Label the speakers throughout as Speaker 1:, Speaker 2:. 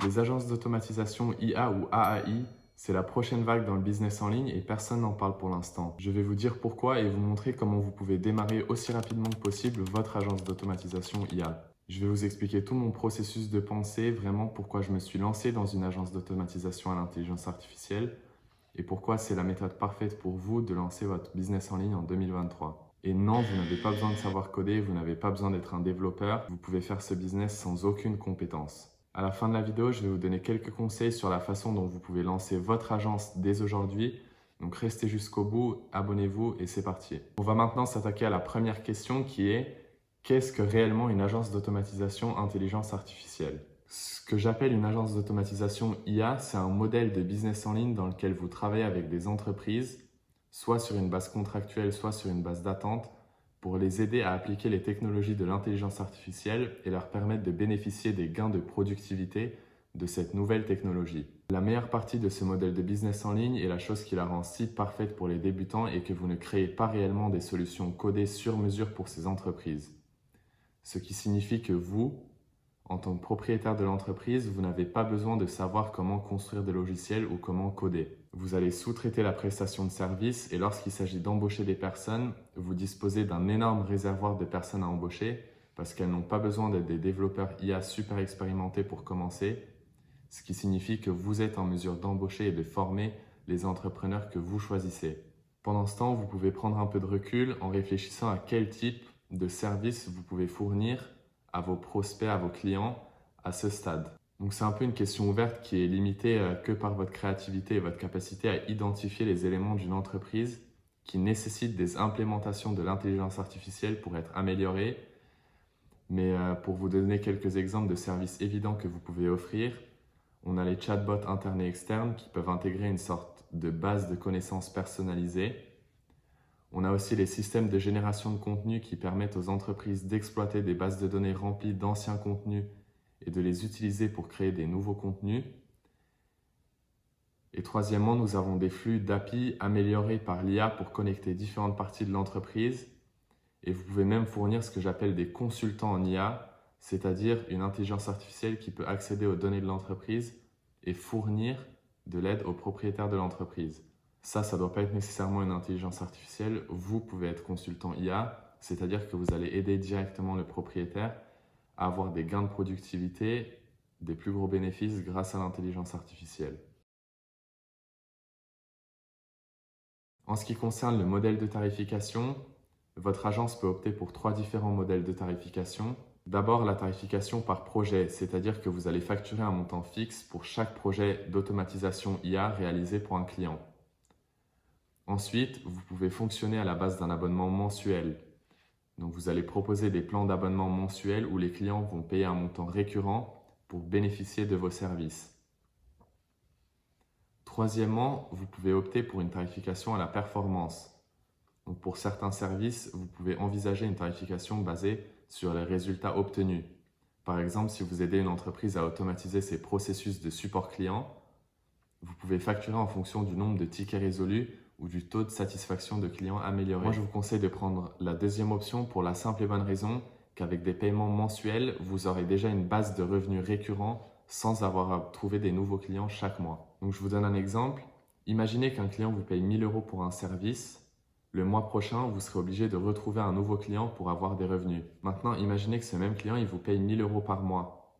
Speaker 1: Les agences d'automatisation IA ou AAI, c'est la prochaine vague dans le business en ligne et personne n'en parle pour l'instant. Je vais vous dire pourquoi et vous montrer comment vous pouvez démarrer aussi rapidement que possible votre agence d'automatisation IA. Je vais vous expliquer tout mon processus de pensée, vraiment pourquoi je me suis lancé dans une agence d'automatisation à l'intelligence artificielle et pourquoi c'est la méthode parfaite pour vous de lancer votre business en ligne en 2023. Et non, vous n'avez pas besoin de savoir coder, vous n'avez pas besoin d'être un développeur, vous pouvez faire ce business sans aucune compétence. À la fin de la vidéo, je vais vous donner quelques conseils sur la façon dont vous pouvez lancer votre agence dès aujourd'hui. Donc restez jusqu'au bout, abonnez-vous et c'est parti. On va maintenant s'attaquer à la première question qui est: qu'est-ce que réellement une agence d'automatisation intelligence artificielle? Ce que j'appelle une agence d'automatisation IA, c'est un modèle de business en ligne dans lequel vous travaillez avec des entreprises, soit sur une base contractuelle, soit sur une base d'attente, pour les aider à appliquer les technologies de l'intelligence artificielle et leur permettre de bénéficier des gains de productivité de cette nouvelle technologie. La meilleure partie de ce modèle de business en ligne et la chose qui la rend si parfaite pour les débutants est que vous ne créez pas réellement des solutions codées sur mesure pour ces entreprises. Ce qui signifie que vous, en tant que propriétaire de l'entreprise, vous n'avez pas besoin de savoir comment construire des logiciels ou comment coder. Vous allez sous-traiter la prestation de service et lorsqu'il s'agit d'embaucher des personnes, vous disposez d'un énorme réservoir de personnes à embaucher parce qu'elles n'ont pas besoin d'être des développeurs IA super expérimentés pour commencer, ce qui signifie que vous êtes en mesure d'embaucher et de former les entrepreneurs que vous choisissez. Pendant ce temps, vous pouvez prendre un peu de recul en réfléchissant à quel type de service vous pouvez fournir à vos prospects, à vos clients à ce stade. Donc c'est un peu une question ouverte qui est limitée que par votre créativité et votre capacité à identifier les éléments d'une entreprise qui nécessitent des implémentations de l'intelligence artificielle pour être améliorées. Mais pour vous donner quelques exemples de services évidents que vous pouvez offrir, on a les chatbots internes et externes qui peuvent intégrer une sorte de base de connaissances personnalisée. On a aussi les systèmes de génération de contenu qui permettent aux entreprises d'exploiter des bases de données remplies d'anciens contenus et de les utiliser pour créer des nouveaux contenus. Et troisièmement, nous avons des flux d'API améliorés par l'IA pour connecter différentes parties de l'entreprise. Et vous pouvez même fournir ce que j'appelle des consultants en IA, c'est-à-dire une intelligence artificielle qui peut accéder aux données de l'entreprise et fournir de l'aide aux propriétaires de l'entreprise. Ça ne doit pas être nécessairement une intelligence artificielle. Vous pouvez être consultant IA, c'est-à-dire que vous allez aider directement le propriétaire à avoir des gains de productivité, des plus gros bénéfices grâce à l'intelligence artificielle. En ce qui concerne le modèle de tarification, votre agence peut opter pour 3 différents modèles de tarification. D'abord, la tarification par projet, c'est-à-dire que vous allez facturer un montant fixe pour chaque projet d'automatisation IA réalisé pour un client. Ensuite, vous pouvez fonctionner à la base d'un abonnement mensuel. Donc, vous allez proposer des plans d'abonnement mensuels où les clients vont payer un montant récurrent pour bénéficier de vos services. Troisièmement, vous pouvez opter pour une tarification à la performance. Donc, pour certains services, vous pouvez envisager une tarification basée sur les résultats obtenus. Par exemple, si vous aidez une entreprise à automatiser ses processus de support client, vous pouvez facturer en fonction du nombre de tickets résolus ou du taux de satisfaction de clients amélioré. Moi, je vous conseille de prendre la deuxième option pour la simple et bonne raison qu'avec des paiements mensuels, vous aurez déjà une base de revenus récurrents sans avoir à trouver des nouveaux clients chaque mois. Donc, je vous donne un exemple. Imaginez qu'un client vous paye 1 000 € pour un service. Le mois prochain, vous serez obligé de retrouver un nouveau client pour avoir des revenus. Maintenant, imaginez que ce même client, il vous paye 1 000 € par mois.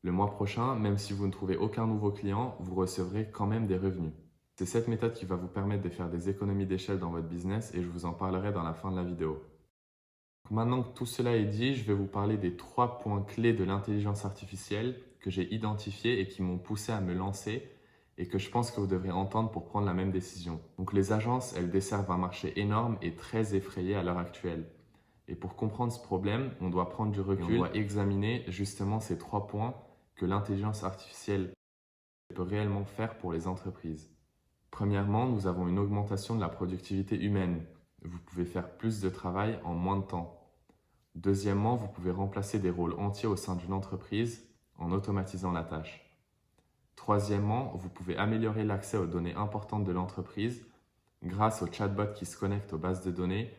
Speaker 1: Le mois prochain, même si vous ne trouvez aucun nouveau client, vous recevrez quand même des revenus. C'est cette méthode qui va vous permettre de faire des économies d'échelle dans votre business et je vous en parlerai dans la fin de la vidéo. Maintenant que tout cela est dit, je vais vous parler des 3 points clés de l'intelligence artificielle que j'ai identifiés et qui m'ont poussé à me lancer et que je pense que vous devrez entendre pour prendre la même décision. Donc les agences, elles desservent un marché énorme et très effrayé à l'heure actuelle. Et pour comprendre ce problème, on doit prendre du recul et on doit examiner justement ces 3 points que l'intelligence artificielle peut réellement faire pour les entreprises. Premièrement, nous avons une augmentation de la productivité humaine. Vous pouvez faire plus de travail en moins de temps. Deuxièmement, vous pouvez remplacer des rôles entiers au sein d'une entreprise en automatisant la tâche. Troisièmement, vous pouvez améliorer l'accès aux données importantes de l'entreprise grâce aux chatbots qui se connectent aux bases de données.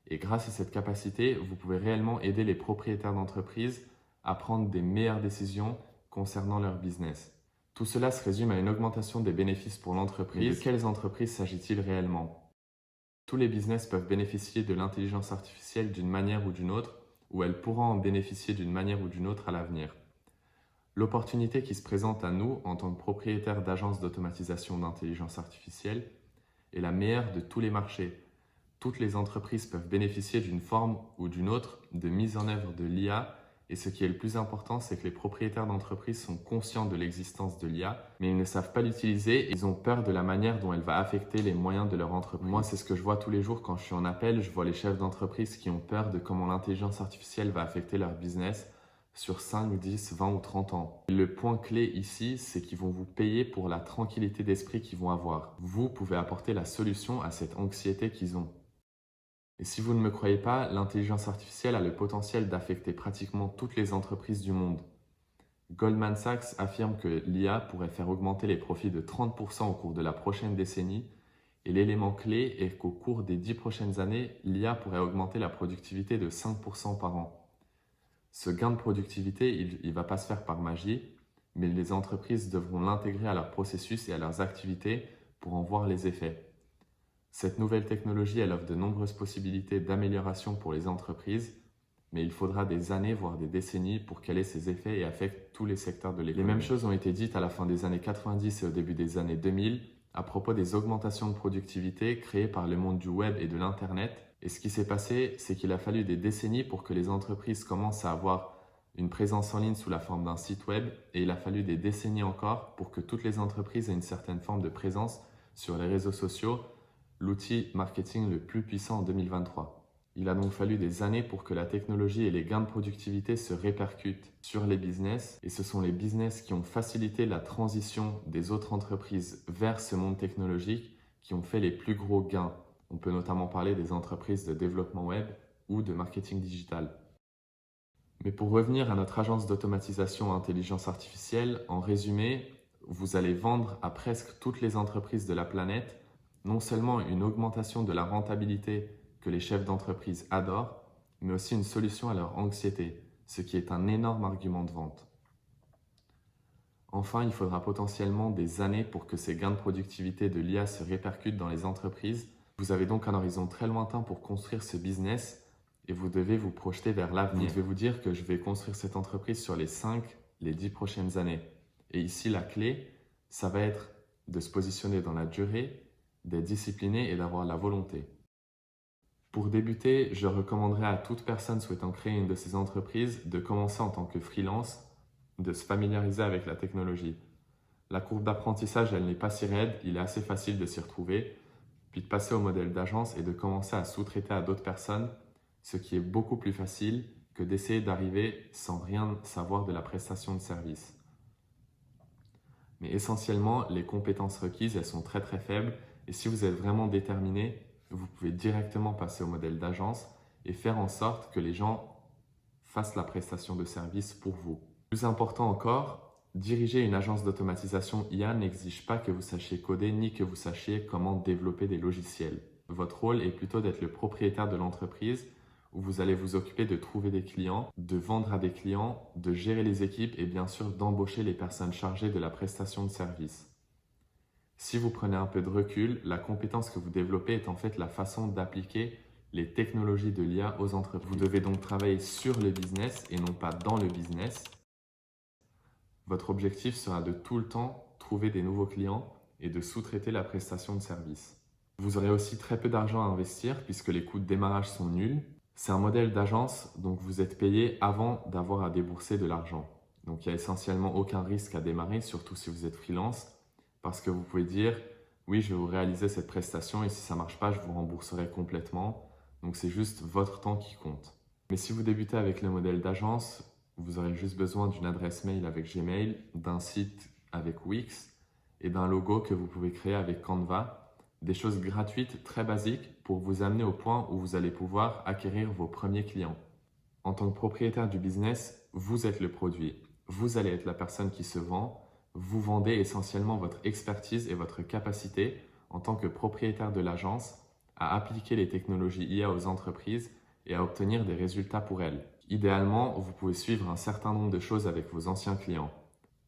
Speaker 1: Et grâce à cette capacité, vous pouvez réellement aider les propriétaires d'entreprise à prendre des meilleures décisions concernant leur business. Tout cela se résume à une augmentation des bénéfices pour l'entreprise. Mais de quelles entreprises s'agit-il réellement? Tous les business peuvent bénéficier de l'intelligence artificielle d'une manière ou d'une autre, ou elles pourront en bénéficier d'une manière ou d'une autre à l'avenir. L'opportunité qui se présente à nous en tant que propriétaires d'agences d'automatisation d'intelligence artificielle est la meilleure de tous les marchés. Toutes les entreprises peuvent bénéficier d'une forme ou d'une autre de mise en œuvre de l'IA, et ce qui est le plus important, c'est que les propriétaires d'entreprises sont conscients de l'existence de l'IA, mais ils ne savent pas l'utiliser et ils ont peur de la manière dont elle va affecter les moyens de leur entreprise. Moi, c'est ce que je vois tous les jours quand je suis en appel. Je vois les chefs d'entreprise qui ont peur de comment l'intelligence artificielle va affecter leur business sur 5 ou 10, 20 ou 30 ans. Le point clé ici, c'est qu'ils vont vous payer pour la tranquillité d'esprit qu'ils vont avoir. Vous pouvez apporter la solution à cette anxiété qu'ils ont. Et si vous ne me croyez pas, l'intelligence artificielle a le potentiel d'affecter pratiquement toutes les entreprises du monde. Goldman Sachs affirme que l'IA pourrait faire augmenter les profits de 30% au cours de la prochaine décennie, et l'élément clé est qu'au cours des 10 prochaines années, l'IA pourrait augmenter la productivité de 5% par an. Ce gain de productivité, il ne va pas se faire par magie, mais les entreprises devront l'intégrer à leur processus et à leurs activités pour en voir les effets. Cette nouvelle technologie, elle offre de nombreuses possibilités d'amélioration pour les entreprises, mais il faudra des années, voire des décennies pour qu'elle ait ses effets et affecte tous les secteurs de l'économie. Les mêmes choses ont été dites à la fin des années 90 et au début des années 2000 à propos des augmentations de productivité créées par le monde du web et de l'Internet. Et ce qui s'est passé, c'est qu'il a fallu des décennies pour que les entreprises commencent à avoir une présence en ligne sous la forme d'un site web, et il a fallu des décennies encore pour que toutes les entreprises aient une certaine forme de présence sur les réseaux sociaux, l'outil marketing le plus puissant en 2023. Il a donc fallu des années pour que la technologie et les gains de productivité se répercutent sur les business, et ce sont les business qui ont facilité la transition des autres entreprises vers ce monde technologique qui ont fait les plus gros gains. On peut notamment parler des entreprises de développement web ou de marketing digital. Mais pour revenir à notre agence d'automatisation intelligence artificielle, en résumé, vous allez vendre à presque toutes les entreprises de la planète non seulement une augmentation de la rentabilité que les chefs d'entreprise adorent, mais aussi une solution à leur anxiété, ce qui est un énorme argument de vente. Enfin, il faudra potentiellement des années pour que ces gains de productivité de l'IA se répercutent dans les entreprises. Vous avez donc un horizon très lointain pour construire ce business et vous devez vous projeter vers l'avenir. Je vais vous dire que je vais construire cette entreprise sur les 5, les 10 prochaines années. Et ici, la clé, ça va être de se positionner dans la durée, d'être discipliné et d'avoir la volonté. Pour débuter, je recommanderais à toute personne souhaitant créer une de ces entreprises de commencer en tant que freelance, de se familiariser avec la technologie. La courbe d'apprentissage, elle n'est pas si raide, il est assez facile de s'y retrouver, puis de passer au modèle d'agence et de commencer à sous-traiter à d'autres personnes, ce qui est beaucoup plus facile que d'essayer d'arriver sans rien savoir de la prestation de service. Mais essentiellement, les compétences requises, elles sont très faibles, et si vous êtes vraiment déterminé, vous pouvez directement passer au modèle d'agence et faire en sorte que les gens fassent la prestation de service pour vous. Plus important encore, diriger une agence d'automatisation IA n'exige pas que vous sachiez coder ni que vous sachiez comment développer des logiciels. Votre rôle est plutôt d'être le propriétaire de l'entreprise où vous allez vous occuper de trouver des clients, de vendre à des clients, de gérer les équipes et bien sûr d'embaucher les personnes chargées de la prestation de service. Si vous prenez un peu de recul, la compétence que vous développez est en fait la façon d'appliquer les technologies de l'IA aux entreprises. Vous devez donc travailler sur le business et non pas dans le business. Votre objectif sera de tout le temps trouver des nouveaux clients et de sous-traiter la prestation de service. Vous aurez aussi très peu d'argent à investir puisque les coûts de démarrage sont nuls. C'est un modèle d'agence, donc vous êtes payé avant d'avoir à débourser de l'argent. Donc il n'y a essentiellement aucun risque à démarrer, surtout si vous êtes freelance, parce que vous pouvez dire « oui, je vais vous réaliser cette prestation et si ça ne marche pas, je vous rembourserai complètement ». Donc c'est juste votre temps qui compte. Mais si vous débutez avec le modèle d'agence, vous aurez juste besoin d'une adresse mail avec Gmail, d'un site avec Wix et d'un logo que vous pouvez créer avec Canva. Des choses gratuites, très basiques pour vous amener au point où vous allez pouvoir acquérir vos premiers clients. En tant que propriétaire du business, vous êtes le produit. Vous allez être la personne qui se vend. Vous vendez essentiellement votre expertise et votre capacité en tant que propriétaire de l'agence à appliquer les technologies IA aux entreprises et à obtenir des résultats pour elles. Idéalement, vous pouvez suivre un certain nombre de choses avec vos anciens clients.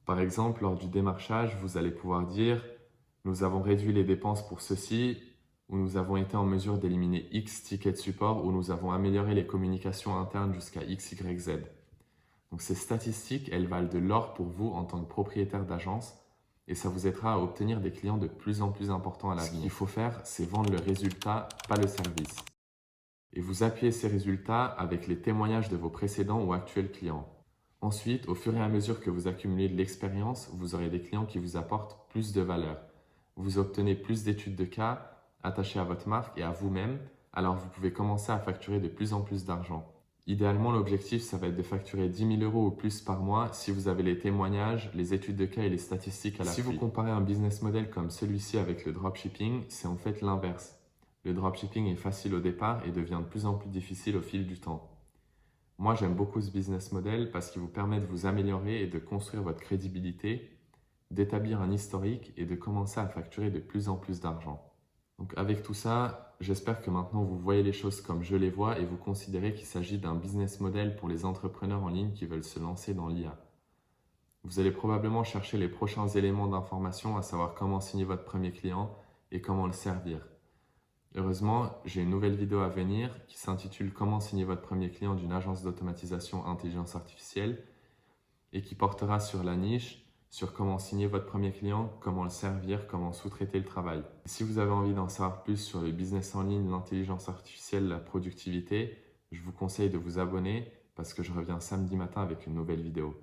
Speaker 1: Par exemple, lors du démarchage, vous allez pouvoir dire « Nous avons réduit les dépenses pour ceci » ou « Nous avons été en mesure d'éliminer X tickets de support » ou « Nous avons amélioré les communications internes jusqu'à X, Y, Z ». Donc ces statistiques, elles valent de l'or pour vous en tant que propriétaire d'agence et ça vous aidera à obtenir des clients de plus en plus importants à l'avenir. Ce qu'il faut faire, c'est vendre le résultat, pas le service. Et vous appuyez ces résultats avec les témoignages de vos précédents ou actuels clients. Ensuite, au fur et à mesure que vous accumulez de l'expérience, vous aurez des clients qui vous apportent plus de valeur. Vous obtenez plus d'études de cas attachées à votre marque et à vous-même, alors vous pouvez commencer à facturer de plus en plus d'argent. Idéalement, l'objectif, ça va être de facturer 10 000 € ou plus par mois si vous avez les témoignages, les études de cas et les statistiques à l'appui. Si vous comparez un business model comme celui-ci avec le dropshipping, c'est en fait l'inverse. Le dropshipping est facile au départ et devient de plus en plus difficile au fil du temps. Moi, j'aime beaucoup ce business model parce qu'il vous permet de vous améliorer et de construire votre crédibilité, d'établir un historique et de commencer à facturer de plus en plus d'argent. Donc avec tout ça, j'espère que maintenant vous voyez les choses comme je les vois et vous considérez qu'il s'agit d'un business model pour les entrepreneurs en ligne qui veulent se lancer dans l'IA. Vous allez probablement chercher les prochains éléments d'information, à savoir comment signer votre premier client et comment le servir. Heureusement, j'ai une nouvelle vidéo à venir qui s'intitule « Comment signer votre premier client d'une agence d'automatisation intelligence artificielle » et qui portera sur la niche, sur comment signer votre premier client, comment le servir, comment sous-traiter le travail. Si vous avez envie d'en savoir plus sur le business en ligne, l'intelligence artificielle, la productivité, je vous conseille de vous abonner parce que je reviens samedi matin avec une nouvelle vidéo.